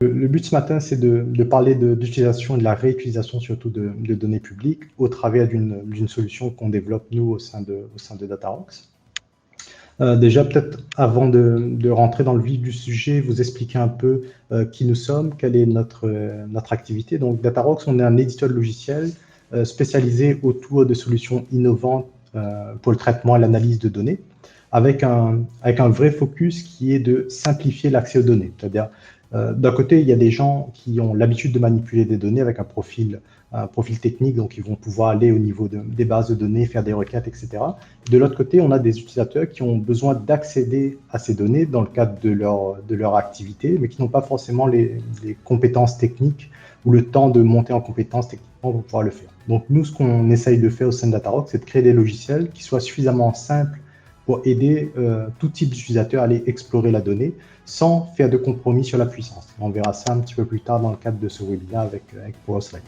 Le but ce matin, c'est de parler d'utilisation et de la réutilisation surtout de données publiques au travers d'une solution qu'on développe nous au sein de Datarox. Déjà, peut-être avant de rentrer dans le vif du sujet, vous expliquer un peu qui nous sommes, quelle est notre activité. Donc, Datarox, on est un éditeur de logiciels spécialisé autour de solutions innovantes pour le traitement et l'analyse de données, avec un vrai focus qui est de simplifier l'accès aux données. C'est-à-dire, d'un côté, il y a des gens qui ont l'habitude de manipuler des données avec un profil technique, donc ils vont pouvoir aller au niveau des bases de données, faire des requêtes, etc. De l'autre côté, on a des utilisateurs qui ont besoin d'accéder à ces données dans le cadre de leur activité, mais qui n'ont pas forcément les compétences techniques ou le temps de monter en compétences techniquement pour pouvoir le faire. Donc nous, ce qu'on essaye de faire au sein de Datarox, c'est de créer des logiciels qui soient suffisamment simples pour aider tout type d'utilisateur à aller explorer la donnée sans faire de compromis sur la puissance. On verra ça un petit peu plus tard dans le cadre de ce webinaire avec PowerSlide.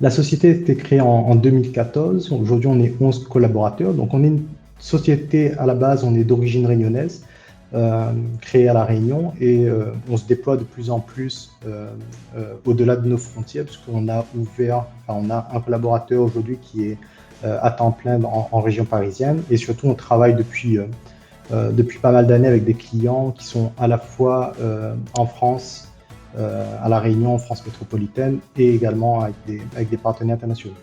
La société a été créée en 2014. Aujourd'hui, on est 11 collaborateurs. Donc, on est une société à la base, on est d'origine réunionnaise, créée à La Réunion, et on se déploie de plus en plus au-delà de nos frontières, puisqu'on a on a un collaborateur aujourd'hui qui est à temps plein en région parisienne, et surtout on travaille depuis pas mal d'années avec des clients qui sont à la fois en France, à La Réunion, en France métropolitaine, et également avec des partenaires internationaux.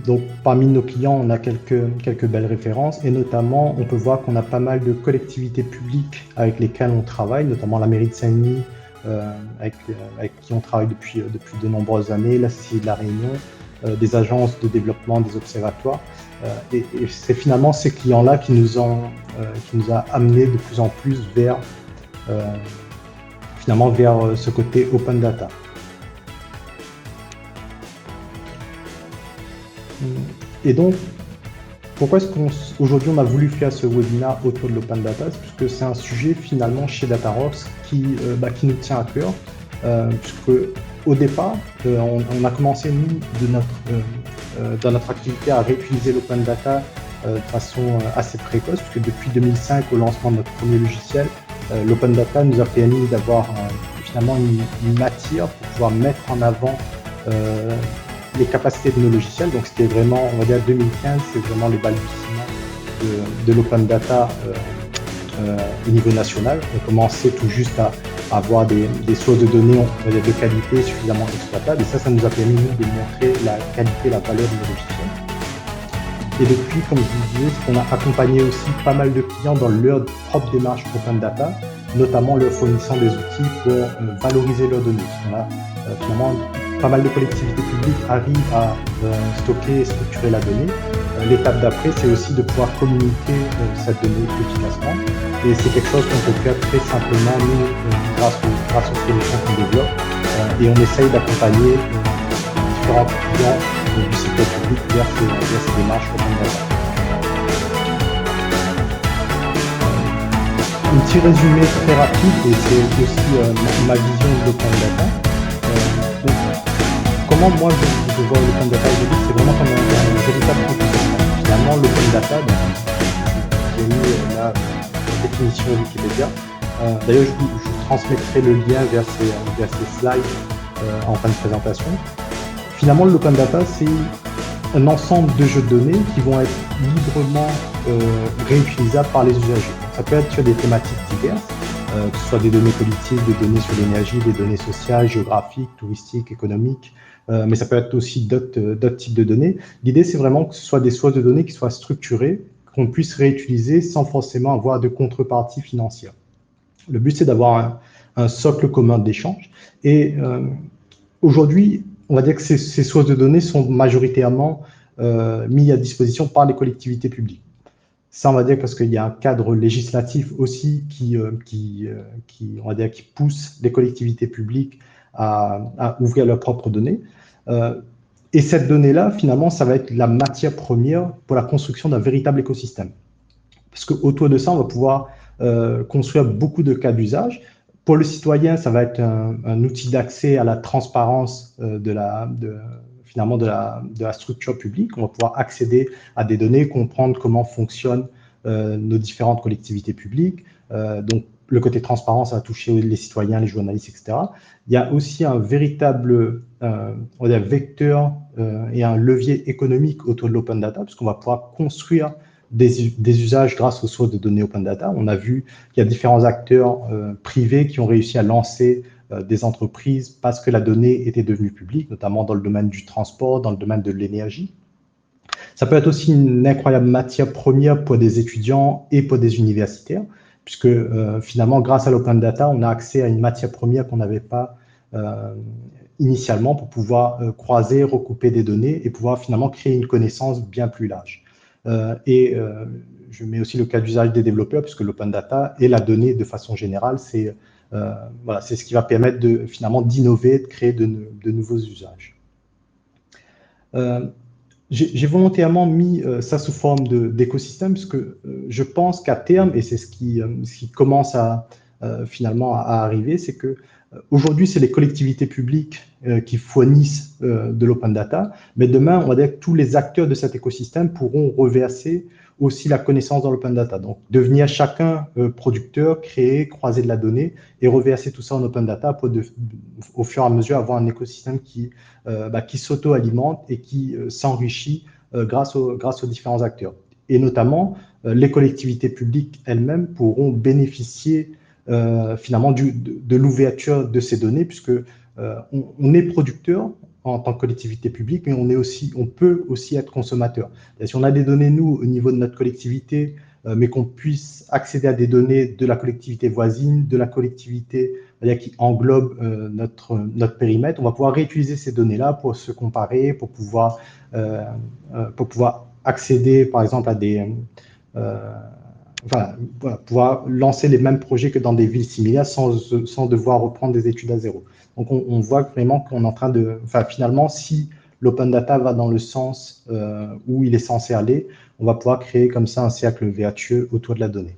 Donc parmi nos clients, on a quelques belles références, et notamment on peut voir qu'on a pas mal de collectivités publiques avec lesquelles on travaille, notamment la mairie de Saint-Denis, avec qui on travaille depuis de nombreuses années, la CCI de La Réunion, des agences de développement, des observatoires. Et c'est finalement ces clients-là qui nous a amené de plus en plus vers ce côté open data. Et donc, pourquoi est-ce qu'aujourd'hui on a voulu faire ce webinaire autour de l'open data? C'est parce que c'est un sujet finalement chez Datarox qui nous tient à cœur, puisque au départ, on a commencé nous dans notre activité à réutiliser l'open data de façon assez précoce, puisque depuis 2005, au lancement de notre premier logiciel, l'open data nous a permis d'avoir finalement une matière pour pouvoir mettre en avant les capacités de nos logiciels. Donc c'était vraiment, on va dire 2015, c'est vraiment le balbutiement de l'open data au niveau national. On commençait tout juste à avoir des sources de données de qualité suffisamment exploitables, et ça nous a permis nous de montrer la qualité, la valeur de nos logiciels. Et depuis, comme je vous disais, on a accompagné aussi pas mal de clients dans leur propre démarche open data, notamment leur fournissant des outils pour valoriser leurs données. On a finalement pas mal de collectivités publiques arrivent à stocker et structurer la donnée. L'étape d'après, c'est aussi de pouvoir communiquer cette donnée efficacement. Et c'est quelque chose qu'on peut faire très simplement, nous, grâce aux solutions qu'on développe. Et on essaye d'accompagner différents clients du secteur public vers ces démarches open data. Un petit résumé très rapide, et c'est aussi ma vision de l'open data. Comment moi je vois l'open data aujourd'hui, c'est vraiment comme un véritable environnement. Finalement, l'open data, j'ai mis la définition Wikipédia. D'ailleurs, je vous transmettrai le lien vers ces slides en fin de présentation. Finalement, l'open data, c'est un ensemble de jeux de données qui vont être librement réutilisables par les usagers. Ça peut être sur des thématiques diverses, que ce soit des données politiques, des données sur l'énergie, des données sociales, géographiques, touristiques, économiques, mais ça peut être aussi d'autres types de données. L'idée, c'est vraiment que ce soit des sources de données qui soient structurées, qu'on puisse réutiliser sans forcément avoir de contrepartie financière. Le but, c'est d'avoir un socle commun d'échange. Et aujourd'hui, on va dire que ces sources de données sont majoritairement mises à disposition par les collectivités publiques. Ça, on va dire parce qu'il y a un cadre législatif aussi qui pousse les collectivités publiques à ouvrir leurs propres données. Et cette donnée-là, finalement, ça va être la matière première pour la construction d'un véritable écosystème. Parce qu'autour de ça, on va pouvoir construire beaucoup de cas d'usage. Pour le citoyen, ça va être un outil d'accès à la transparence de la structure publique. On va pouvoir accéder à des données, comprendre comment fonctionnent nos différentes collectivités publiques. Donc, le côté transparent, ça va toucher les citoyens, les journalistes, etc. Il y a aussi un véritable on va dire vecteur et un levier économique autour de l'open data, puisqu'on va pouvoir construire des usages grâce aux sources de données open data. On a vu qu'il y a différents acteurs privés qui ont réussi à lancer des entreprises parce que la donnée était devenue publique, notamment dans le domaine du transport, dans le domaine de l'énergie. Ça peut être aussi une incroyable matière première pour des étudiants et pour des universitaires, puisque finalement, grâce à l'open data, on a accès à une matière première qu'on n'avait pas initialement pour pouvoir croiser, recouper des données et pouvoir finalement créer une connaissance bien plus large. Je mets aussi le cas d'usage des développeurs, puisque l'open data et la donnée de façon générale, c'est voilà, ce qui va permettre finalement d'innover, de créer de nouveaux usages. J'ai volontairement mis ça sous forme d'écosystème, parce que je pense qu'à terme, et c'est ce qui commence finalement à arriver, c'est que aujourd'hui, c'est les collectivités publiques qui fournissent de l'open data, mais demain, on va dire que tous les acteurs de cet écosystème pourront reverser aussi la connaissance dans l'open data. Donc, devenir chacun producteur, créer, croiser de la donnée et reverser tout ça en open data pour, au fur et à mesure, avoir un écosystème qui s'auto-alimente et qui s'enrichit grâce aux différents acteurs. Et notamment, les collectivités publiques elles-mêmes pourront bénéficier finalement de l'ouverture de ces données, puisque on est producteur en tant que collectivité publique, mais on peut aussi être consommateur. Et si on a des données, nous, au niveau de notre collectivité, mais qu'on puisse accéder à des données de la collectivité voisine, de la collectivité qui englobe notre périmètre, on va pouvoir réutiliser ces données-là pour se comparer, pour pouvoir accéder, par exemple, à des... pouvoir lancer les mêmes projets que dans des villes similaires sans devoir reprendre des études à zéro. Donc, on voit vraiment qu'on est en train de... finalement, si l'open data va dans le sens où il est censé aller, on va pouvoir créer comme ça un cercle vertueux autour de la donnée.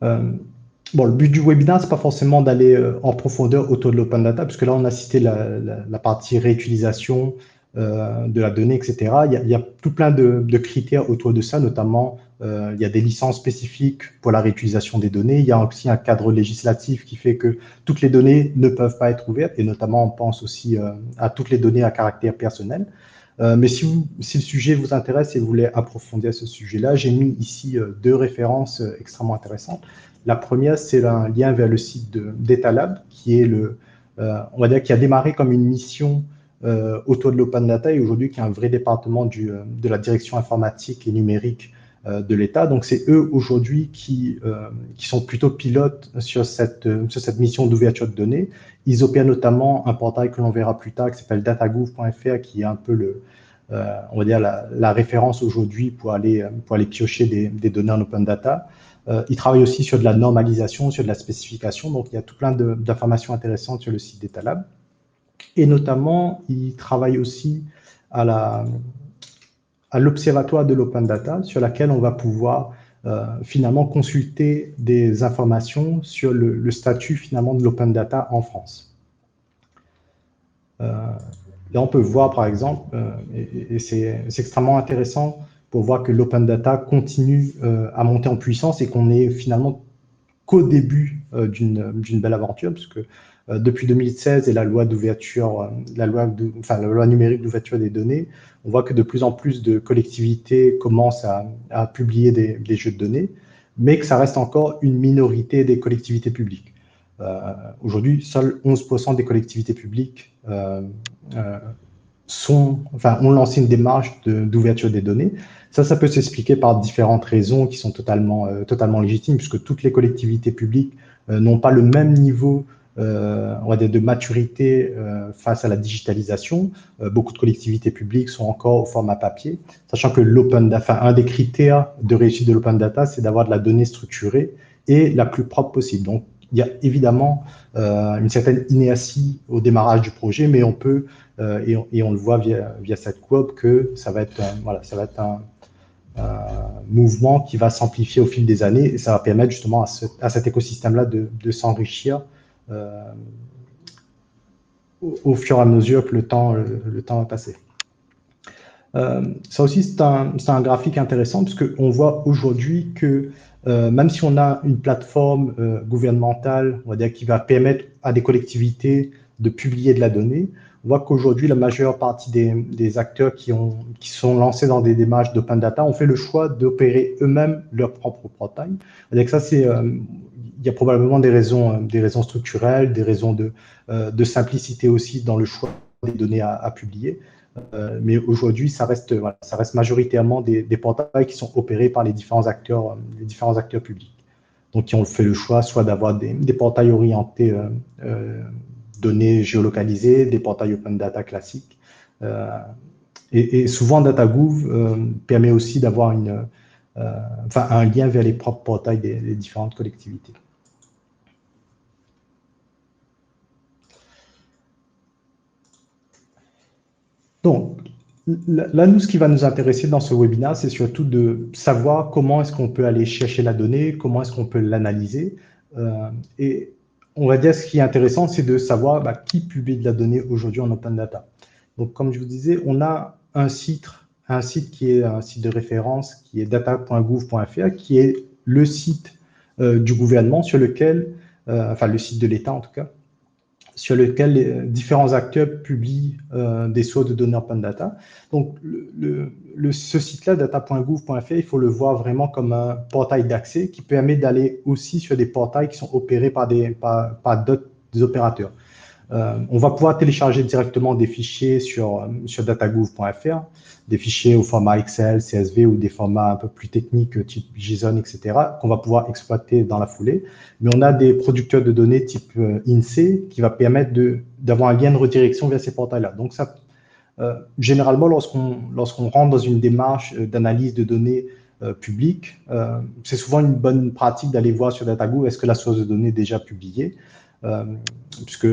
Le but du webinaire, ce n'est pas forcément d'aller en profondeur autour de l'open data, puisque là, on a cité la partie réutilisation de la donnée, etc. Il y a tout plein de critères autour de ça, notamment, il y a des licences spécifiques pour la réutilisation des données. Il y a aussi un cadre législatif qui fait que toutes les données ne peuvent pas être ouvertes, et notamment, on pense aussi à toutes les données à caractère personnel. Mais si le sujet vous intéresse et vous voulez approfondir ce sujet-là, j'ai mis ici deux références extrêmement intéressantes. La première, c'est un lien vers le site d'Etalab, qui est on va dire, qui a démarré comme une mission autour de l'open data et aujourd'hui qui est un vrai département de la direction informatique et numérique de l'État. Donc, c'est eux aujourd'hui qui sont plutôt pilotes sur cette mission d'ouverture de données. Ils opèrent notamment un portail que l'on verra plus tard qui s'appelle datagouv.fr, qui est un peu on va dire la référence aujourd'hui pour aller piocher des données en open data. Ils travaillent aussi sur de la normalisation, sur de la spécification. Donc, il y a tout plein d'informations intéressantes sur le site d'Etalab. Et notamment, ils travaillent aussi à l'observatoire de l'open data, sur laquelle on va pouvoir finalement consulter des informations sur le statut finalement de l'open data en France. Là, on peut voir par exemple, et c'est extrêmement intéressant pour voir que l'open data continue à monter en puissance et qu'on est finalement qu'au début d'une belle aventure, puisque depuis 2016 et la loi d'ouverture, la loi numérique d'ouverture des données, on voit que de plus en plus de collectivités commencent à publier des jeux de données, mais que ça reste encore une minorité des collectivités publiques. Aujourd'hui, seuls 11% des collectivités publiques ont lancé une démarche d'ouverture des données. Ça peut s'expliquer par différentes raisons qui sont totalement légitimes, puisque toutes les collectivités publiques n'ont pas le même niveau on va dire de maturité face à la digitalisation. Beaucoup de collectivités publiques sont encore au format papier, sachant que un des critères de réussite de l'open data, c'est d'avoir de la donnée structurée et la plus propre possible. Donc, il y a évidemment une certaine inertie au démarrage du projet, mais on peut, et on le voit via cette courbe, que ça va être un mouvement qui va s'amplifier au fil des années et ça va permettre justement à cet écosystème-là de s'enrichir au fur et à mesure que le temps va passer. Ça aussi, c'est un graphique intéressant parce qu'on voit aujourd'hui que même si on a une plateforme gouvernementale, on va dire, qui va permettre à des collectivités de publier de la donnée, on voit qu'aujourd'hui, la majeure partie des acteurs qui sont lancés dans des démarches d'open data ont fait le choix d'opérer eux-mêmes leur propre portail. Avec ça, il y a probablement des raisons structurelles, des raisons de simplicité aussi dans le choix des données à publier. Mais aujourd'hui, ça reste majoritairement des portails qui sont opérés par les différents acteurs publics. Donc, qui ont fait le choix soit d'avoir des portails orientés données géolocalisées, des portails open data classiques. Et souvent, DataGouv permet aussi d'avoir un lien vers les propres portails des différentes collectivités. Donc, là, nous, ce qui va nous intéresser dans ce webinaire, c'est surtout de savoir comment est-ce qu'on peut aller chercher la donnée, comment est-ce qu'on peut l'analyser. Et on va dire ce qui est intéressant, c'est de savoir qui publie de la donnée aujourd'hui en open data. Donc, comme je vous disais, on a un site qui est un site de référence, qui est data.gouv.fr, qui est le site du gouvernement sur lequel, enfin le site de l'État en tout cas, sur lequel les différents acteurs publient des sources de données open data. Donc, ce site-là, data.gouv.fr, il faut le voir vraiment comme un portail d'accès qui permet d'aller aussi sur des portails qui sont opérés par d'autres opérateurs. On va pouvoir télécharger directement des fichiers sur datagouv.fr, des fichiers au format Excel, CSV ou des formats un peu plus techniques type JSON, etc., qu'on va pouvoir exploiter dans la foulée. Mais on a des producteurs de données type INSEE qui va permettre d'avoir un lien de redirection vers ces portails-là. Donc, ça, généralement, lorsqu'on rentre dans une démarche d'analyse de données publiques, c'est souvent une bonne pratique d'aller voir sur DataGouv est-ce que la source de données est déjà publiée. Puisque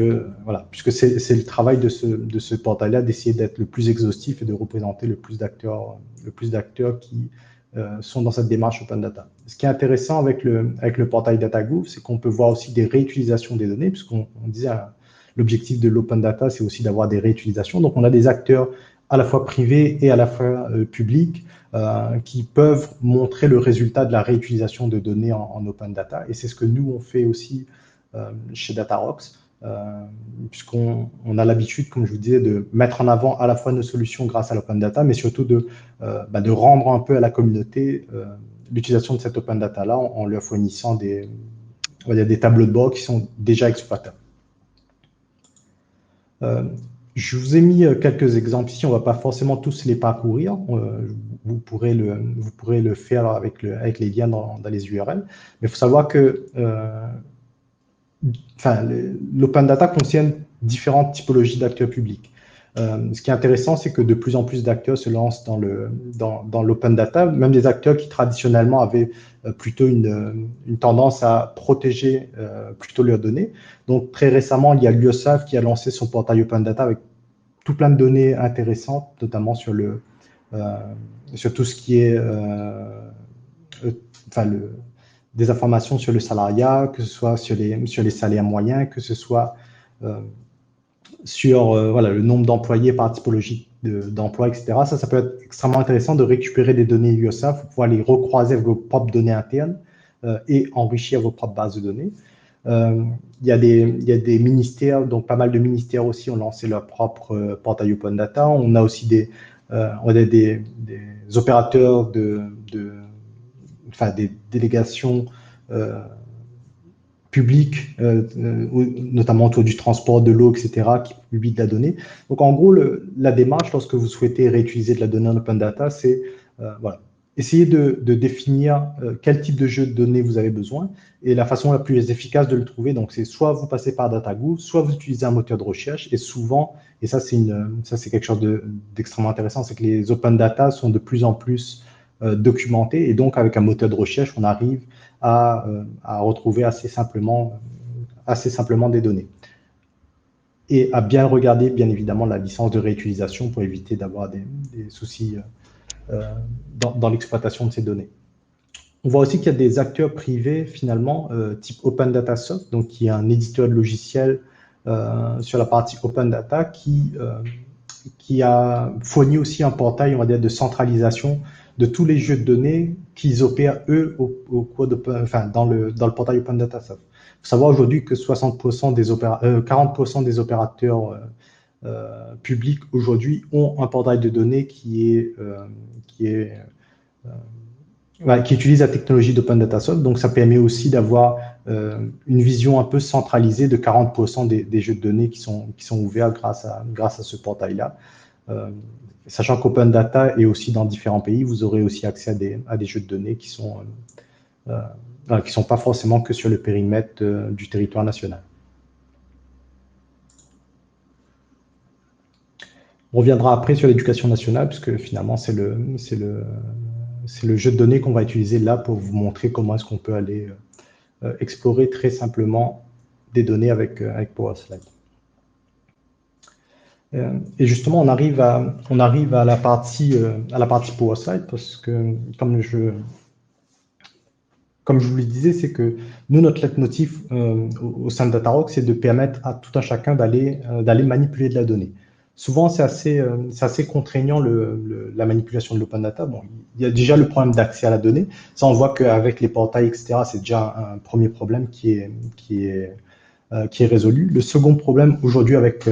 c'est le travail de ce portail-là d'essayer d'être le plus exhaustif et de représenter le plus d'acteurs qui sont dans cette démarche open data. Ce qui est intéressant avec le portail DataGouv, c'est qu'on peut voir aussi des réutilisations des données, puisqu'on disait l'objectif de l'open data, c'est aussi d'avoir des réutilisations. Donc, on a des acteurs à la fois privés et à la fois publics qui peuvent montrer le résultat de la réutilisation de données en open data. Et c'est ce que nous, on fait aussi chez Datarox, puisqu'on a l'habitude, comme je vous disais, de mettre en avant à la fois nos solutions grâce à l'open data, mais surtout de rendre un peu à la communauté l'utilisation de cette open data-là en leur fournissant des tableaux de bord qui sont déjà exploitables. Je vous ai mis quelques exemples ici, on ne va pas forcément tous les parcourir, vous pourrez le faire avec les liens dans les URL, mais il faut savoir que l'open data concerne différentes typologies d'acteurs publics. Ce qui est intéressant, c'est que de plus en plus d'acteurs se lancent dans l'open data, même des acteurs qui traditionnellement avaient plutôt une tendance à protéger plutôt leurs données. Donc, très récemment, il y a l'URSSAF qui a lancé son portail open data avec tout plein de données intéressantes, notamment sur tout ce qui est des informations sur le salariat, que ce soit sur les salaires moyens, que ce soit sur le nombre d'employés par typologie d'emploi, etc. Ça peut être extrêmement intéressant de récupérer des données URSSAF pour pouvoir les recroiser avec vos propres données internes et enrichir vos propres bases de données. Il y a des ministères, donc pas mal de ministères aussi ont lancé leur propre portail open data. On a aussi des opérateurs des délégations publiques, notamment autour du transport, de l'eau, etc., qui publient de la donnée. Donc, en gros, la démarche, lorsque vous souhaitez réutiliser de la donnée en open data, c'est essayer de définir quel type de jeu de données vous avez besoin et la façon la plus efficace de le trouver. Donc, c'est soit vous passez par DataGouv, soit vous utilisez un moteur de recherche et souvent, et ça, c'est quelque chose d'extrêmement intéressant, c'est que les open data sont de plus en plus documentés et donc, avec un moteur de recherche, on arrive à retrouver assez simplement des données. Et à bien regarder, bien évidemment, la licence de réutilisation pour éviter d'avoir des soucis dans l'exploitation de ces données. On voit aussi qu'il y a des acteurs privés, finalement, type Open Data Soft, donc qui est un éditeur de logiciels sur la partie Open Data qui qui a fourni aussi un portail, on va dire, de centralisation de tous les jeux de données qu'ils opèrent, eux, au cours de, enfin, dans le portail Open Data Soft. Il faut savoir aujourd'hui que 40% des opérateurs publics aujourd'hui ont un portail de données qui utilise la technologie d'Open Data Soft. Donc, ça permet aussi d'avoir une vision un peu centralisée de 40% des jeux de données qui sont ouverts grâce à ce portail-là. Sachant qu'Open Data est aussi dans différents pays, vous aurez aussi accès à des jeux de données qui sont pas forcément que sur le périmètre du territoire national. On reviendra après sur l'éducation nationale, puisque finalement, c'est le jeu de données qu'on va utiliser là pour vous montrer comment est-ce qu'on peut aller explorer très simplement des données avec PowerSlide. Et justement, on arrive à la partie PowerSlide, parce que comme je vous le disais, c'est que nous, notre leitmotiv au sein de Datarock, c'est de permettre à tout un chacun d'aller manipuler de la donnée. Souvent, c'est assez contraignant la manipulation de l'open data. Bon, il y a déjà le problème d'accès à la donnée. Ça, on voit qu'avec les portails, etc., c'est déjà un premier problème qui est résolu. Le second problème aujourd'hui avec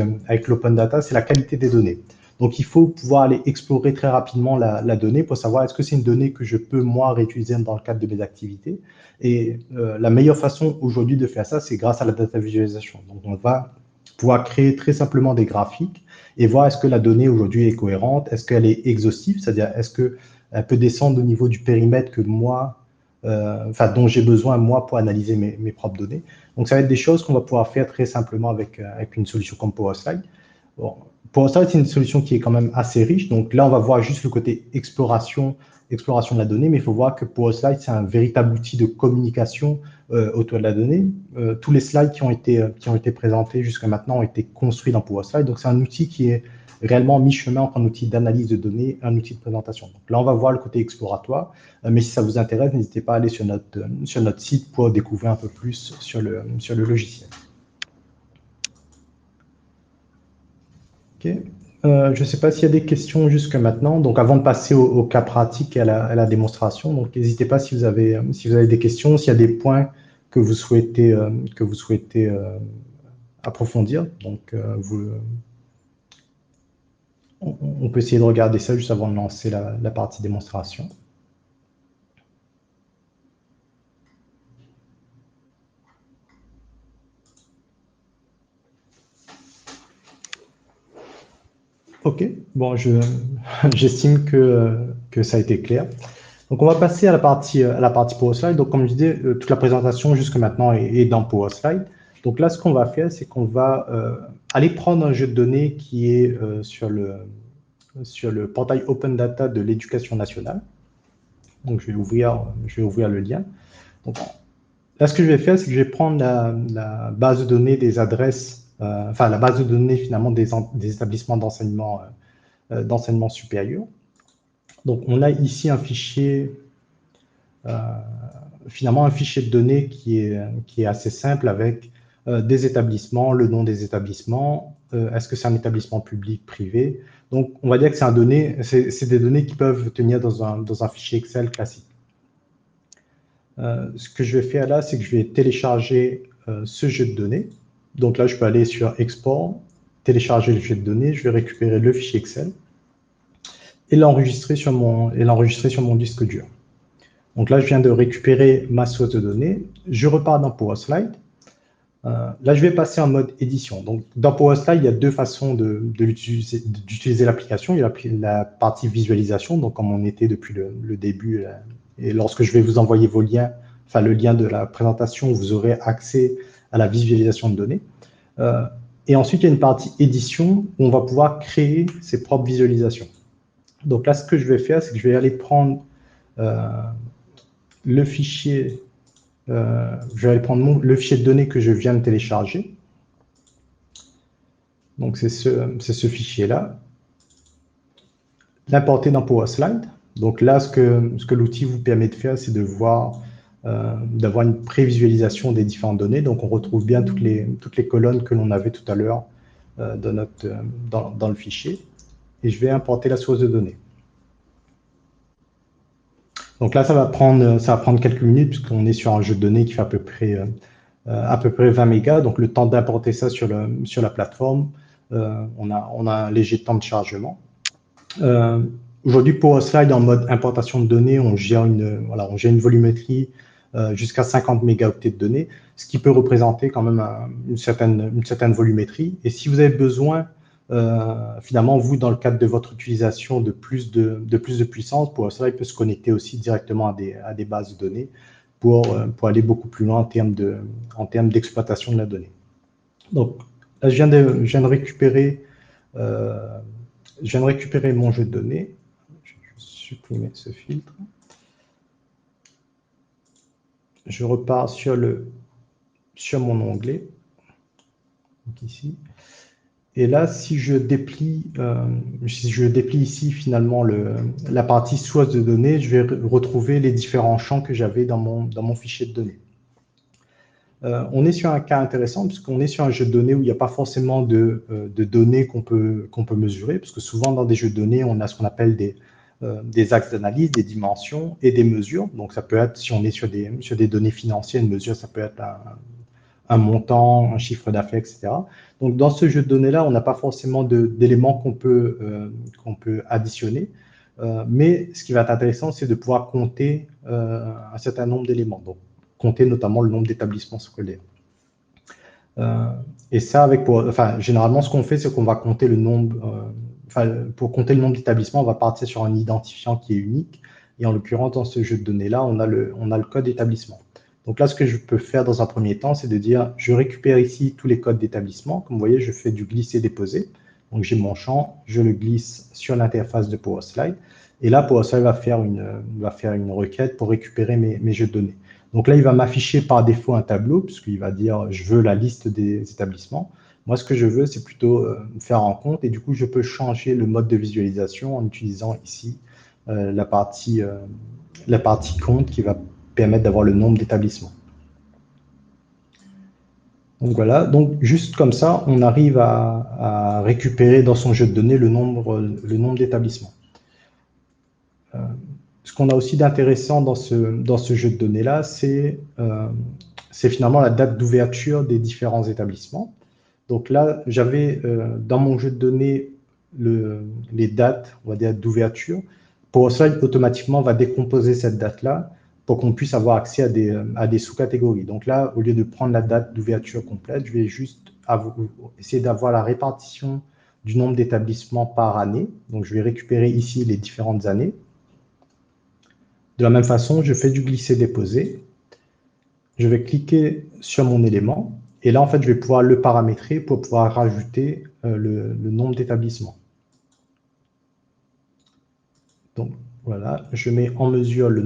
l'open data, c'est la qualité des données. Donc, il faut pouvoir aller explorer très rapidement la donnée pour savoir est-ce que c'est une donnée que je peux, moi, réutiliser dans le cadre de mes activités. Et la meilleure façon aujourd'hui de faire ça, c'est grâce à la data visualisation. Donc, on va pouvoir créer très simplement des graphiques et voir est-ce que la donnée aujourd'hui est cohérente, est-ce qu'elle est exhaustive, c'est-à-dire est-ce qu'elle peut descendre au niveau du périmètre que moi, dont j'ai besoin, moi, pour analyser mes propres données. Donc, ça va être des choses qu'on va pouvoir faire très simplement avec une solution comme PowerSlide. Bon, PowerSlide, c'est une solution qui est quand même assez riche. Donc là, on va voir juste le côté exploration de la donnée, mais il faut voir que PowerSlide, c'est un véritable outil de communication autour de la donnée. Tous les slides qui ont été présentés jusqu'à maintenant ont été construits dans PowerSlide. Donc, c'est un outil qui est réellement mi-chemin entre un outil d'analyse de données et un outil de présentation. Donc là, on va voir le côté exploratoire, mais si ça vous intéresse, n'hésitez pas à aller sur notre site pour découvrir un peu plus sur le logiciel. Ok. Je ne sais pas s'il y a des questions jusque maintenant. Donc, avant de passer au cas pratique et à la démonstration, donc n'hésitez pas si vous avez des questions, s'il y a des points que vous souhaitez approfondir. Donc, on peut essayer de regarder ça juste avant de lancer la partie démonstration. Ok, bon, j'estime que ça a été clair. Donc, on va passer à la partie PowerSlide. Donc, comme je disais, toute la présentation jusque maintenant est dans PowerSlide. Donc là, ce qu'on va faire, c'est qu'on va aller prendre un jeu de données qui est sur le portail Open Data de l'Éducation nationale. Donc, je vais ouvrir le lien. Donc, là, ce que je vais faire, c'est que je vais prendre la base de données des adresses, la base de données finalement des établissements d'enseignement supérieur. Donc, on a ici un fichier, finalement un fichier de données qui est assez simple avec des établissements, le nom des établissements, est-ce que c'est un établissement public, privé. Donc, on va dire que c'est des données qui peuvent tenir dans un fichier Excel classique. Ce que je vais faire là, c'est que je vais télécharger ce jeu de données. Donc là, je peux aller sur Export, télécharger le jeu de données, je vais récupérer le fichier Excel et l'enregistrer sur mon disque dur. Donc là, je viens de récupérer ma source de données. Je repars dans PowerSlide. Là, je vais passer en mode édition. Donc, dans PowerSlide, il y a deux façons d'utiliser l'application. Il y a la partie visualisation, donc comme on était depuis le début. Et lorsque je vais vous envoyer vos liens, le lien de la présentation, vous aurez accès à la visualisation de données. Et ensuite, il y a une partie édition où on va pouvoir créer ses propres visualisations. Donc là, ce que je vais faire, c'est que je vais aller prendre le fichier, le fichier de données que je viens de télécharger. Donc, c'est ce fichier-là. L'importer dans PowerSlide. Donc là, ce que l'outil vous permet de faire, c'est d'avoir une prévisualisation des différentes données. Donc, on retrouve bien toutes les colonnes que l'on avait tout à l'heure dans le fichier. et je vais importer la source de données. Donc là, ça va prendre quelques minutes puisqu'on est sur un jeu de données qui fait à peu près 20 mégas. Donc le temps d'importer ça sur la plateforme, on a un léger temps de chargement. Aujourd'hui, pour Slide en mode importation de données, on gère une volumétrie jusqu'à 50 mégaoctets de données, ce qui peut représenter quand même une certaine volumétrie. Et si vous avez besoin, finalement, vous, dans le cadre de votre utilisation de plus de puissance, pour Slide peut se connecter aussi directement à des bases de données pour aller beaucoup plus loin en termes d'exploitation de la donnée. Donc, là, je viens de récupérer mon jeu de données. Je vais supprimer ce filtre. Je repars sur mon onglet. Donc ici. Et là, si je déplie ici finalement la partie source de données, je vais retrouver les différents champs que j'avais dans mon fichier de données. On est sur un cas intéressant puisqu'on est sur un jeu de données où il n'y a pas forcément de données qu'on peut mesurer, parce que souvent dans des jeux de données, on a ce qu'on appelle des axes d'analyse, des dimensions et des mesures. Donc ça peut être, si on est sur des données financières, une mesure, ça peut être un montant, un chiffre d'affaires, etc. Donc dans ce jeu de données-là, on n'a pas forcément d'éléments qu'on peut additionner. Mais ce qui va être intéressant, c'est de pouvoir compter un certain nombre d'éléments. Donc, compter notamment le nombre d'établissements scolaires. Et ça, généralement, ce qu'on fait, c'est qu'on va compter le nombre. Pour compter le nombre d'établissements, on va partir sur un identifiant qui est unique. Et en l'occurrence, dans ce jeu de données-là, on a le code d'établissement. Donc là, ce que je peux faire dans un premier temps, c'est de dire, je récupère ici tous les codes d'établissement. Comme vous voyez, je fais du glisser-déposer. Donc j'ai mon champ, je le glisse sur l'interface de PowerSlide. Et là, PowerSlide va faire une requête pour récupérer mes jeux de données. Donc là, il va m'afficher par défaut un tableau, puisqu'il va dire, je veux la liste des établissements. Moi, ce que je veux, c'est plutôt faire un compte. Et du coup, je peux changer le mode de visualisation en utilisant ici la partie compte qui va permettre d'avoir le nombre d'établissements. Donc voilà, donc juste comme ça, on arrive à récupérer dans son jeu de données le nombre d'établissements. Ce qu'on a aussi d'intéressant dans ce jeu de données-là, c'est finalement la date d'ouverture des différents établissements. Donc là, j'avais dans mon jeu de données les dates, on va dire, d'ouverture. PowerSlide, automatiquement, va décomposer cette date-là pour qu'on puisse avoir accès à des sous-catégories. Donc là, au lieu de prendre la date d'ouverture complète, je vais juste essayer d'avoir la répartition du nombre d'établissements par année. Donc, je vais récupérer ici les différentes années. De la même façon, je fais du glisser-déposer. Je vais cliquer sur mon élément. Et là, en fait, je vais pouvoir le paramétrer pour pouvoir rajouter le nombre d'établissements. Donc, voilà, je mets en mesure le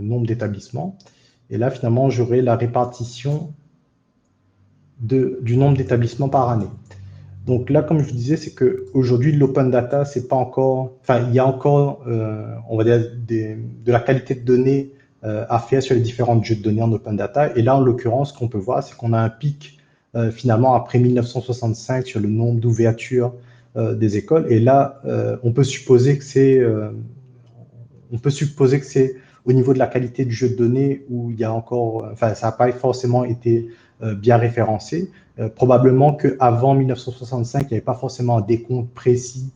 nombre d'établissements. Et là, finalement, j'aurai la répartition du nombre d'établissements par année. Donc là, comme je vous disais, c'est qu'aujourd'hui, l'open data, c'est pas encore... Enfin, il y a encore, on va dire, de la qualité de données à faire sur les différents jeux de données en open data. Et là, en l'occurrence, ce qu'on peut voir, c'est qu'on a un pic, finalement, après 1965 sur le nombre d'ouvertures des écoles. Et là, on peut supposer que c'est au niveau de la qualité du jeu de données où il y a encore, ça n'a pas forcément été bien référencé. Probablement qu'avant 1965, il n'y avait pas forcément un décompte précis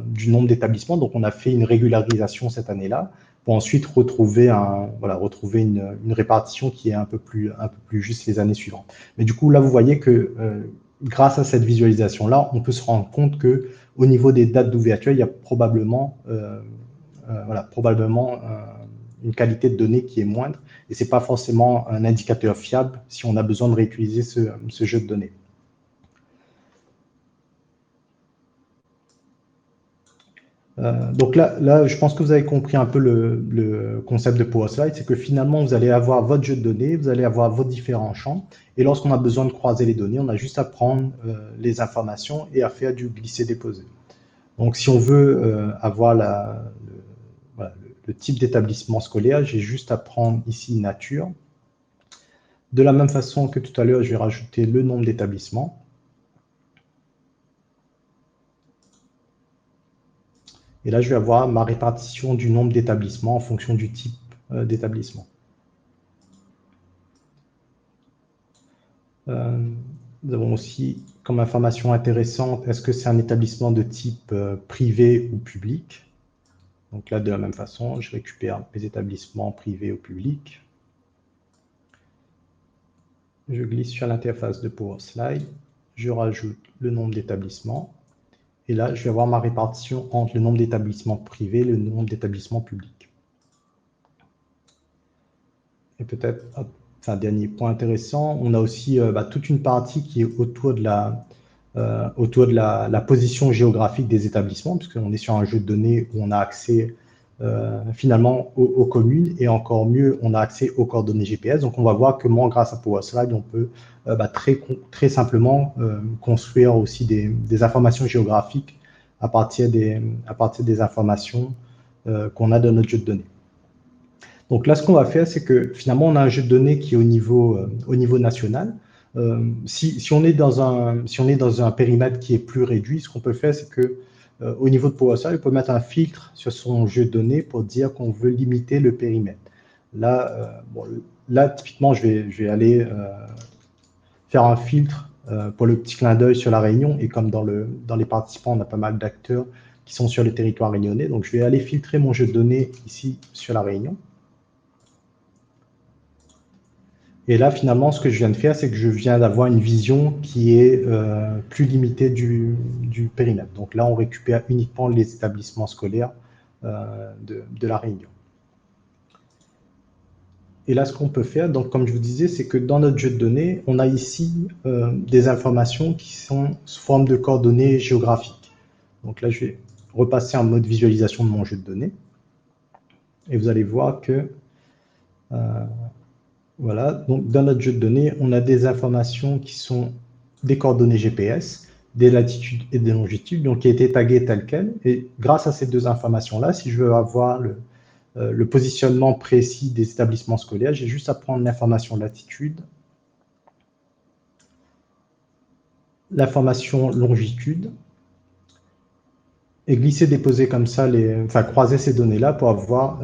du nombre d'établissements. Donc, on a fait une régularisation cette année-là pour ensuite retrouver une répartition qui est un peu plus juste les années suivantes. Mais du coup, là, vous voyez que grâce à cette visualisation-là, on peut se rendre compte qu'au niveau des dates d'ouverture, il y a probablement une qualité de données qui est moindre et ce n'est pas forcément un indicateur fiable si on a besoin de réutiliser ce jeu de données. Donc là, je pense que vous avez compris un peu le concept de PowerSlide, c'est que finalement, vous allez avoir votre jeu de données, vous allez avoir vos différents champs, et lorsqu'on a besoin de croiser les données, on a juste à prendre les informations et à faire du glisser-déposer. Donc, si on veut avoir le type d'établissement scolaire, j'ai juste à prendre ici nature. De la même façon que tout à l'heure, je vais rajouter le nombre d'établissements. Et là, je vais avoir ma répartition du nombre d'établissements en fonction du type d'établissement. Nous avons aussi comme information intéressante, est-ce que c'est un établissement de type privé ou public? Donc là, de la même façon, je récupère mes établissements privés ou publics. Je glisse sur l'interface de PowerSlide, je rajoute le nombre d'établissements. Et là, je vais avoir ma répartition entre le nombre d'établissements privés et le nombre d'établissements publics. Et peut-être, enfin, dernier point intéressant, on a aussi toute une partie qui est autour de la position géographique des établissements, puisqu'on est sur un jeu de données où on a accès finalement aux communes, et encore mieux, on a accès aux coordonnées GPS. Donc, on va voir comment, grâce à PowerSlide, on peut très simplement construire aussi des informations géographiques à partir des informations qu'on a dans notre jeu de données. Donc là, ce qu'on va faire, c'est que finalement, on a un jeu de données qui est au niveau national. Si on est dans un périmètre qui est plus réduit, ce qu'on peut faire, c'est que au niveau de PowerShell, on peut mettre un filtre sur son jeu de données pour dire qu'on veut limiter le périmètre. Là, typiquement, je vais aller faire un filtre pour le petit clin d'œil sur la Réunion, et comme dans les participants, on a pas mal d'acteurs qui sont sur le territoire réunionnais, donc je vais aller filtrer mon jeu de données ici sur la Réunion. Et là, finalement, ce que je viens de faire, c'est que je viens d'avoir une vision qui est plus limitée du périmètre. Donc là, on récupère uniquement les établissements scolaires de la Réunion. Et là, ce qu'on peut faire, donc comme je vous disais, c'est que dans notre jeu de données, on a ici des informations qui sont sous forme de coordonnées géographiques. Donc là, je vais repasser en mode visualisation de mon jeu de données. Et vous allez voir que voilà, donc dans notre jeu de données, on a des informations qui sont des coordonnées GPS, des latitudes et des longitudes, donc qui a été taguées telles quelles. Et grâce à ces deux informations-là, si je veux avoir le positionnement précis des établissements scolaires, j'ai juste à prendre l'information latitude, l'information longitude, et glisser, déposer comme ça, croiser ces données-là pour avoir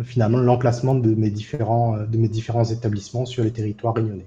finalement l'emplacement de mes différents établissements sur les territoires réunionnais.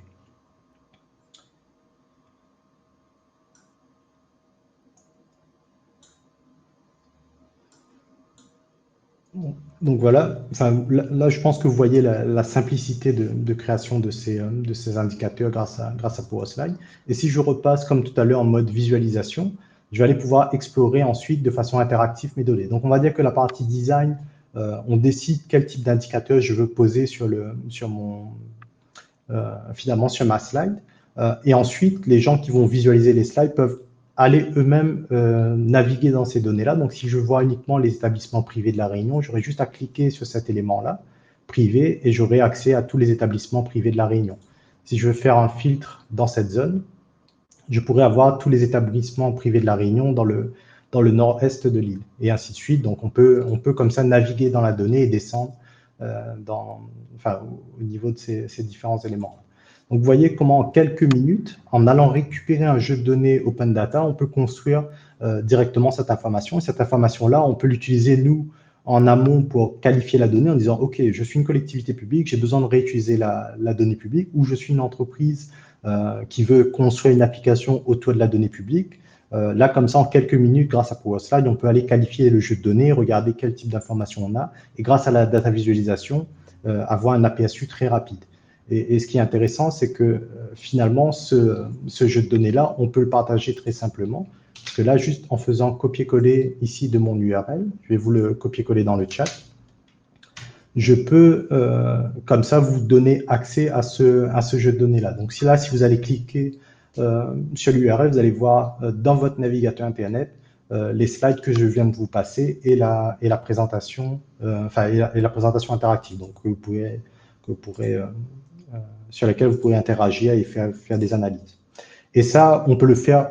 Donc voilà, là je pense que vous voyez la simplicité de création de ces indicateurs grâce à PowerSlide. Et si je repasse comme tout à l'heure en mode visualisation, je vais aller pouvoir explorer ensuite de façon interactive mes données. Donc on va dire que la partie design, on décide quel type d'indicateur je veux poser finalement sur ma slide. Et ensuite, les gens qui vont visualiser les slides peuvent aller eux-mêmes naviguer dans ces données-là. Donc, si je vois uniquement les établissements privés de la Réunion, j'aurai juste à cliquer sur cet élément-là, privé, et j'aurai accès à tous les établissements privés de la Réunion. Si je veux faire un filtre dans cette zone, je pourrais avoir tous les établissements privés de la Réunion dans le nord-est de l'île, et ainsi de suite. Donc, on peut comme ça naviguer dans la donnée et descendre au niveau de ces différents éléments. Donc, vous voyez comment en quelques minutes, en allant récupérer un jeu de données Open Data, on peut construire directement cette information. Et cette information-là, on peut l'utiliser, nous, en amont pour qualifier la donnée en disant « Ok, je suis une collectivité publique, j'ai besoin de réutiliser la donnée publique » ou « Je suis une entreprise qui veut construire une application autour de la donnée publique ». Là, comme ça, en quelques minutes, grâce à PowerSlide, on peut aller qualifier le jeu de données, regarder quel type d'information on a, et grâce à la data visualisation, avoir un aperçu très rapide. Et ce qui est intéressant, c'est que finalement, ce jeu de données-là, on peut le partager très simplement. Parce que là, juste en faisant copier-coller ici de mon URL, je vais vous le copier-coller dans le chat, je peux, comme ça, vous donner accès à ce jeu de données-là. Donc si vous allez cliquer sur l'URL, vous allez voir dans votre navigateur Internet les slides que je viens de vous passer et la présentation, et la présentation interactive, donc sur laquelle vous pourrez interagir et faire des analyses. Et ça, on peut le faire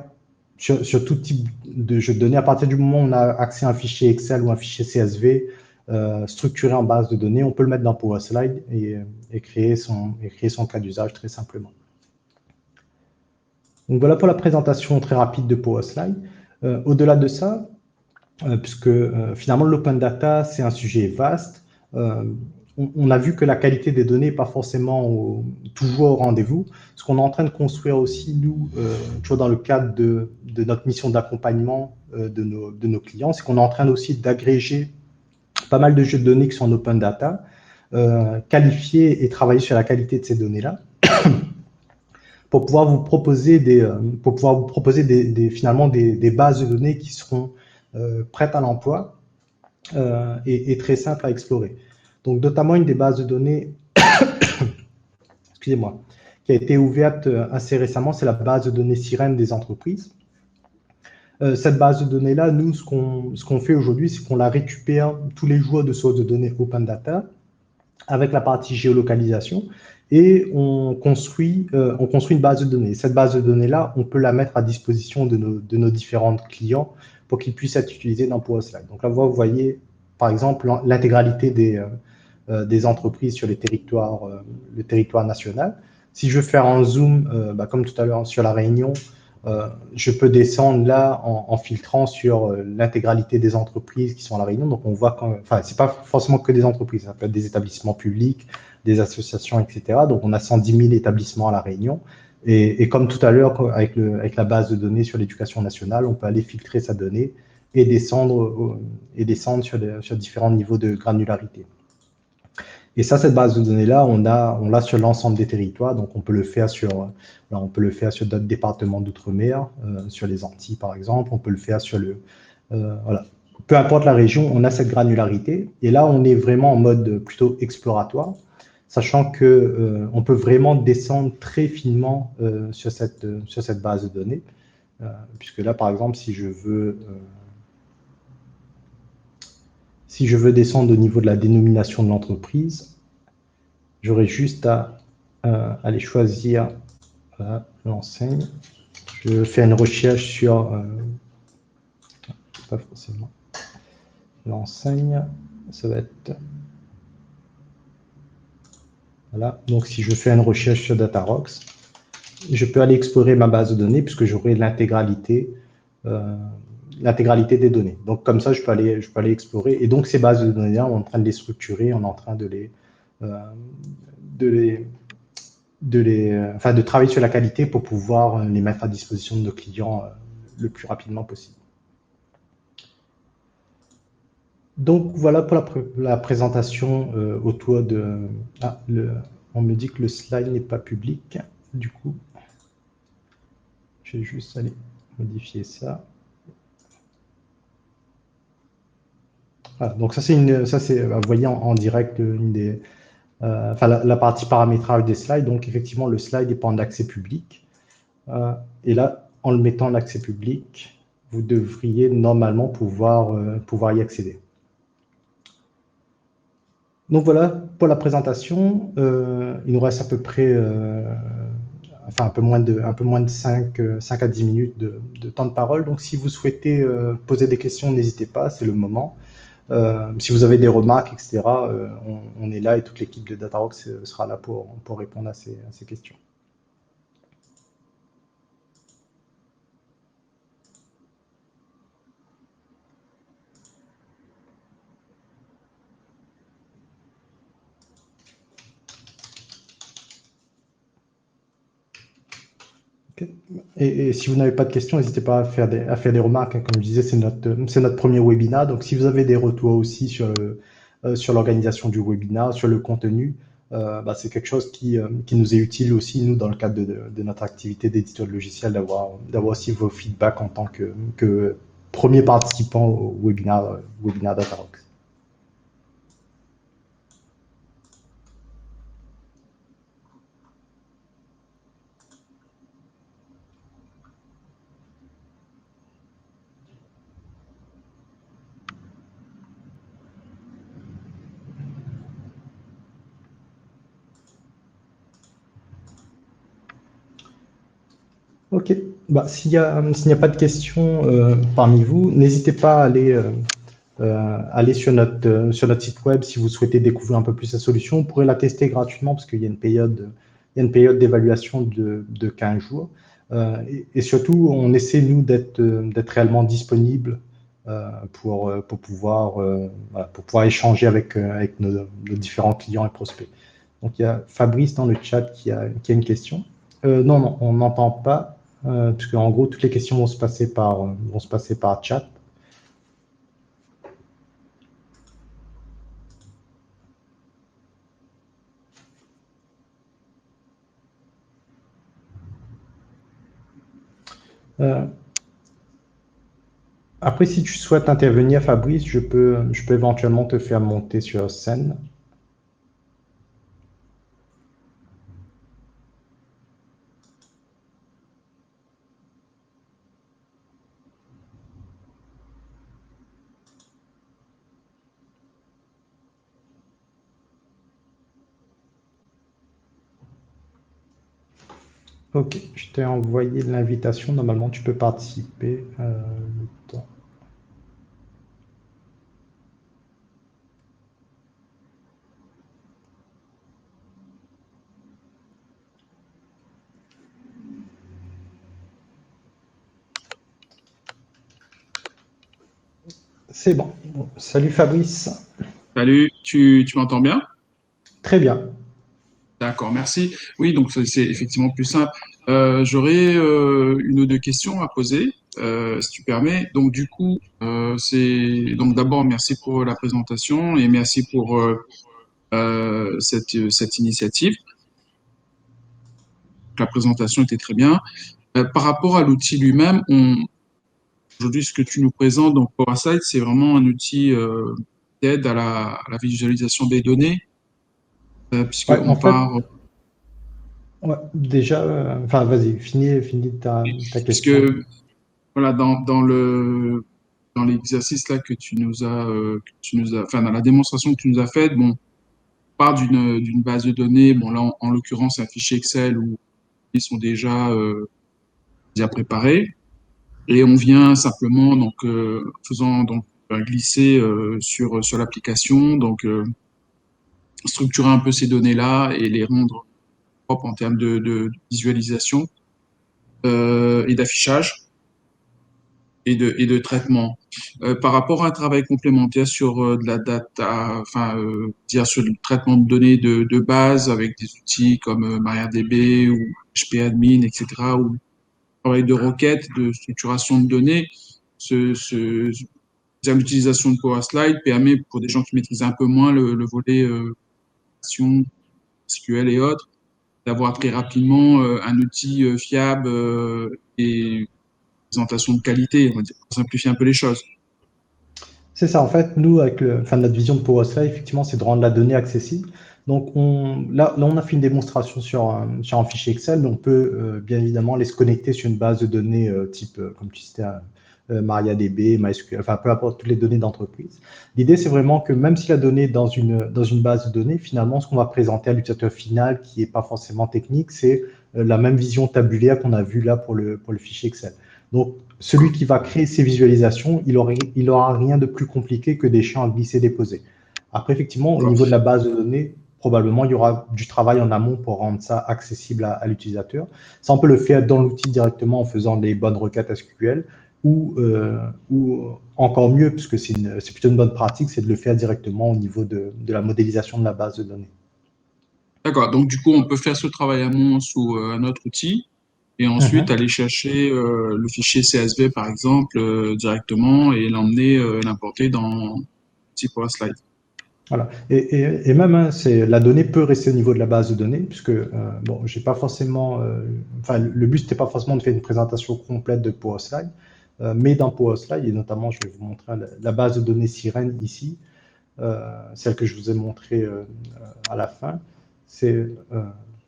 sur tout type de jeu de données. À partir du moment où on a accès à un fichier Excel ou un fichier CSV structuré en base de données, on peut le mettre dans PowerSlide et créer son cas d'usage très simplement. Donc voilà pour la présentation très rapide de PowerSlide. Au-delà de ça, puisque finalement l'open data, c'est un sujet vaste. On a vu que la qualité des données n'est pas forcément toujours au rendez-vous. Ce qu'on est en train de construire aussi, nous, toujours dans le cadre de notre mission d'accompagnement de nos clients, c'est qu'on est en train aussi d'agréger pas mal de jeux de données qui sont en open data, qualifier et travailler sur la qualité de ces données-là pour pouvoir vous proposer finalement des bases de données qui seront prêtes à l'emploi et très simples à explorer. Donc, notamment, une des bases de données, excusez-moi, qui a été ouverte assez récemment, c'est la base de données Sirène des entreprises. Cette base de données-là, nous, ce qu'on fait aujourd'hui, c'est qu'on la récupère tous les jours de sources de données Open Data avec la partie géolocalisation et on construit une base de données. Cette base de données-là, on peut la mettre à disposition de nos différents clients pour qu'ils puissent être utilisés dans Power Slide. Donc là, vous voyez, par exemple, l'intégralité des entreprises sur le territoire national. Si je veux faire un zoom, comme tout à l'heure sur la Réunion, je peux descendre là en filtrant sur l'intégralité des entreprises qui sont à La Réunion. Donc, on voit c'est pas forcément que des entreprises, ça peut être des établissements publics, des associations, etc. Donc, on a 110 000 établissements à La Réunion. Et comme tout à l'heure, avec la base de données sur l'éducation nationale, on peut aller filtrer sa donnée et descendre sur différents niveaux de granularité. Et ça, cette base de données-là, on l'a sur l'ensemble des territoires. Donc, on peut le faire sur d'autres départements d'outre-mer, sur les Antilles, par exemple. On peut le faire sur voilà. Peu importe la région, on a cette granularité. Et là, on est vraiment en mode plutôt exploratoire, sachant que on peut vraiment descendre très finement sur cette base de données. Puisque là, par exemple, si je veux descendre au niveau de la dénomination de l'entreprise, j'aurais juste à aller choisir l'enseigne. Je fais une recherche sur pas forcément l'enseigne, ça va être voilà. Donc si je fais une recherche sur Datarox, je peux aller explorer ma base de données puisque j'aurai l'intégralité des données. Donc comme ça, je peux aller explorer. Et donc ces bases de données-là, on est en train de les structurer, on est en train de travailler sur la qualité pour pouvoir les mettre à disposition de nos clients le plus rapidement possible. Donc voilà pour la présentation autour de... on me dit que le slide n'est pas public. Du coup, je vais juste aller modifier ça. Voilà, donc ça c'est, vous voyez en direct la partie paramétrage des slides. Donc effectivement, le slide n'est pas en accès public. Et là, en le mettant en accès public, vous devriez normalement pouvoir y accéder. Donc voilà pour la présentation. Il nous reste à peu près, un peu moins de 5 à 10 minutes de temps de parole. Donc si vous souhaitez poser des questions, n'hésitez pas, c'est le moment. Si vous avez des remarques, etc., on est là et toute l'équipe de Datarox sera là pour répondre à ces questions. Okay. Et si vous n'avez pas de questions, n'hésitez pas à faire des remarques. Hein. Comme je disais, c'est notre premier webinaire. Donc, si vous avez des retours aussi sur l'organisation du webinaire, sur le contenu, c'est quelque chose qui nous est utile aussi, nous, dans le cadre de notre activité d'éditeur de logiciel, d'avoir aussi vos feedbacks en tant que premier participant au webinaire Datarox. Ok, s'il n'y a pas de questions parmi vous, n'hésitez pas à aller sur notre site web si vous souhaitez découvrir un peu plus la solution. Vous pourrez la tester gratuitement parce qu'il y a une période d'évaluation de 15 jours. Et surtout, on essaie, nous, d'être réellement disponible pour pouvoir échanger avec nos différents clients et prospects. Donc, il y a Fabrice dans le chat qui a une question. Non, non, on n'entend pas, parce qu'en gros, toutes les questions vont se passer par chat. Après, si tu souhaites intervenir, Fabrice, je peux éventuellement te faire monter sur scène. Ok, je t'ai envoyé l'invitation. Normalement, tu peux participer. C'est bon. Bon. Salut Fabrice. Salut, tu m'entends bien? Très bien. D'accord, merci. Oui, donc c'est effectivement plus simple. J'aurais une ou deux questions à poser, si tu permets. Donc du coup, donc d'abord merci pour la présentation et merci pour cette initiative. La présentation était très bien. Par rapport à l'outil lui-même, aujourd'hui ce que tu nous présentes, donc PowerSide, c'est vraiment un outil d'aide à la visualisation des données, puisque Ouais, on en fait, part. ouais, déjà, enfin, vas-y, finis ta Puisque question. voilà, dans l'exercice là enfin dans la démonstration que tu nous as faite, bon, on part d'une base de données, bon là en l'occurrence un fichier Excel où ils sont déjà préparés, et on vient simplement donc faisant donc glisser sur l'application, donc structurer un peu ces données là et les rendre propres en termes de visualisation et d'affichage. Et de traitement. Par rapport à un travail complémentaire sur de la data, enfin, dire sur le traitement de données de base avec des outils comme MariaDB ou HPAdmin, etc., ou travail de requête, de structuration de données, l'utilisation de PowerSlide permet pour des gens qui maîtrisent un peu moins le volet SQL et autres, d'avoir très rapidement un outil fiable et présentation de qualité, on va dire, pour simplifier un peu les choses. C'est ça, en fait, nous, enfin, notre vision de PowerSlide, effectivement, c'est de rendre la donnée accessible. Donc, là, on a fait une démonstration sur un fichier Excel, mais on peut bien évidemment les se connecter sur une base de données type, comme tu citais, MariaDB, MySQL, enfin, peu importe toutes les données d'entreprise. L'idée, c'est vraiment que même si la donnée est dans une base de données, finalement, ce qu'on va présenter à l'utilisateur final, qui n'est pas forcément technique, c'est la même vision tabulaire qu'on a vue là pour le fichier Excel. Donc, celui qui va créer ces visualisations, il aura rien de plus compliqué que des champs à glisser-déposer. Après, effectivement, au niveau de la base de données, probablement, il y aura du travail en amont pour rendre ça accessible à l'utilisateur. Ça, on peut le faire dans l'outil directement en faisant des bonnes requêtes SQL ou encore mieux, puisque c'est plutôt une bonne pratique, c'est de le faire directement au niveau de la modélisation de la base de données. D'accord. Donc, du coup, on peut faire ce travail amont sous un autre outil et ensuite aller chercher le fichier CSV, par exemple, directement et l'emmener, l'importer dans petit Slide. Voilà. Et même, hein, la donnée peut rester au niveau de la base de données, puisque, bon, j'ai pas forcément, enfin, le but, c'était pas forcément de faire une présentation complète de PowerSlide, mais dans PowerSlide, et notamment, je vais vous montrer la base de données Sirène ici, celle que je vous ai montrée à la fin,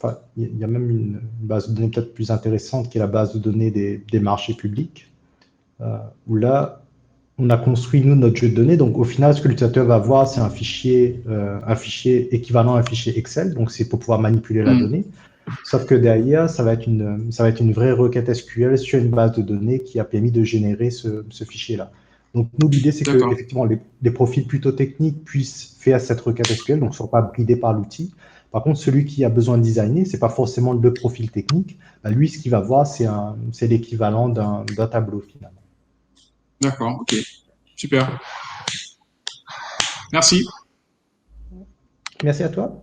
enfin, il y a même une base de données peut-être plus intéressante qui est la base de données des marchés publics, où là, on a construit, nous, notre jeu de données. Donc, au final, ce que l'utilisateur va voir, c'est un fichier équivalent à un fichier Excel. Donc, c'est pour pouvoir manipuler la Hmm. donnée. Sauf que derrière, ça va être une vraie requête SQL sur une base de données qui a permis de générer ce fichier-là. Donc, nous, l'idée, c'est que, D'accord. effectivement, les profils plutôt techniques puissent faire cette requête SQL, donc ne soient pas bridés par l'outil. Par contre, celui qui a besoin de designer, ce n'est pas forcément le profil technique. Bah, lui, ce qu'il va voir, c'est l'équivalent d'un tableau final. D'accord. OK. Super. Merci. Merci à toi.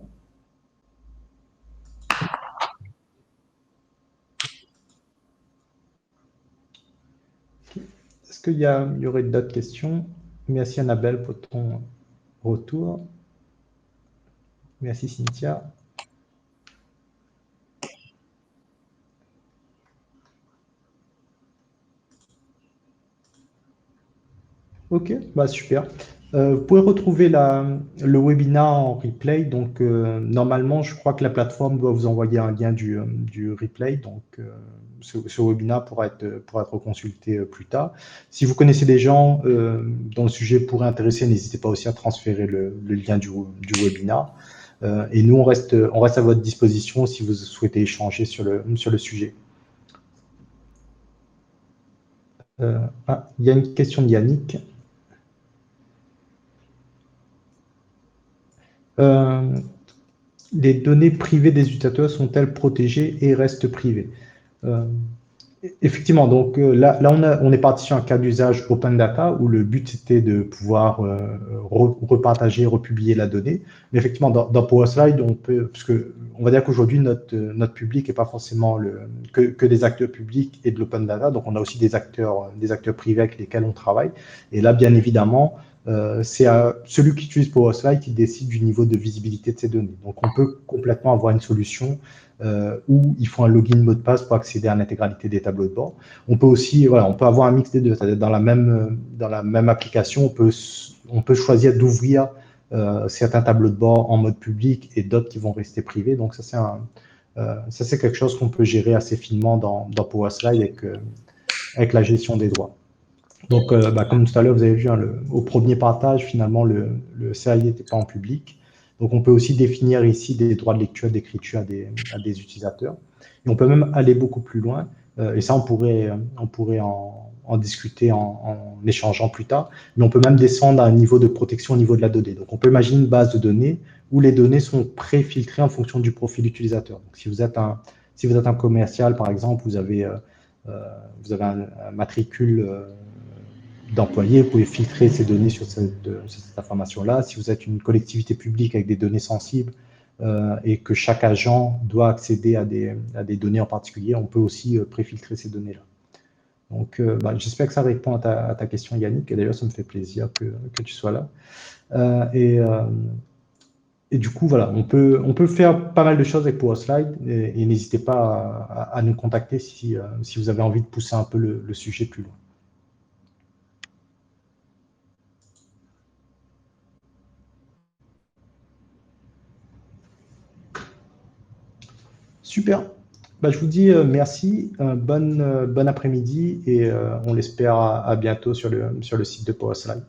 Est-ce qu'il y aurait d'autres questions? Merci Annabelle pour ton retour. Merci Cynthia. Ok, bah super. Vous pouvez retrouver le webinaire en replay. Donc, normalement, je crois que la plateforme doit vous envoyer un lien du replay. Donc, ce webinaire pourra être consulté plus tard. Si vous connaissez des gens dont le sujet pourrait intéresser, n'hésitez pas aussi à transférer le lien du webinaire. Et nous, on reste à votre disposition si vous souhaitez échanger sur le sujet. Il y a une question de Yannick. Les données privées des utilisateurs sont-elles protégées et restent privées? Effectivement, donc là on est parti sur un cas d'usage open data où le but c'était de pouvoir repartager, republier la donnée. Mais effectivement, dans PowerSlide, on peut, parce que on va dire qu'aujourd'hui notre public n'est pas forcément que des acteurs publics et de l'open data, donc on a aussi des acteurs privés avec lesquels on travaille. Et là, bien évidemment, c'est celui qui utilise PowerSlide qui décide du niveau de visibilité de ces données. Donc on peut complètement avoir une solution où il faut un login mot de passe pour accéder à l'intégralité des tableaux de bord. On peut aussi, voilà, on peut avoir un mix des deux, c'est-à-dire dans la même application, on peut choisir d'ouvrir certains tableaux de bord en mode public et d'autres qui vont rester privés. Donc ça c'est quelque chose qu'on peut gérer assez finement dans PowerSlide avec la gestion des droits. Donc, comme tout à l'heure, vous avez vu, hein, au premier partage, finalement, le CAI n'était pas en public. Donc, on peut aussi définir ici des droits de lecture et d'écriture à des utilisateurs. Et on peut même aller beaucoup plus loin. Et ça, on pourrait en discuter en échangeant plus tard. Mais on peut même descendre à un niveau de protection au niveau de la donnée. Donc, on peut imaginer une base de données où les données sont pré-filtrées en fonction du profil utilisateur. Donc, si vous êtes un commercial, par exemple, vous avez un matricule d'employés, vous pouvez filtrer ces données sur cette information-là. Si vous êtes une collectivité publique avec des données sensibles et que chaque agent doit accéder à des données en particulier, on peut aussi préfiltrer ces données-là. Donc, j'espère que ça répond à ta question, Yannick, et d'ailleurs, ça me fait plaisir que tu sois là. Et du coup, voilà, on peut faire pas mal de choses avec PowerSlide et n'hésitez pas à nous contacter si vous avez envie de pousser un peu le sujet plus loin. Super. Je vous dis merci, bon après-midi et on l'espère à bientôt sur le site de PowerSlide.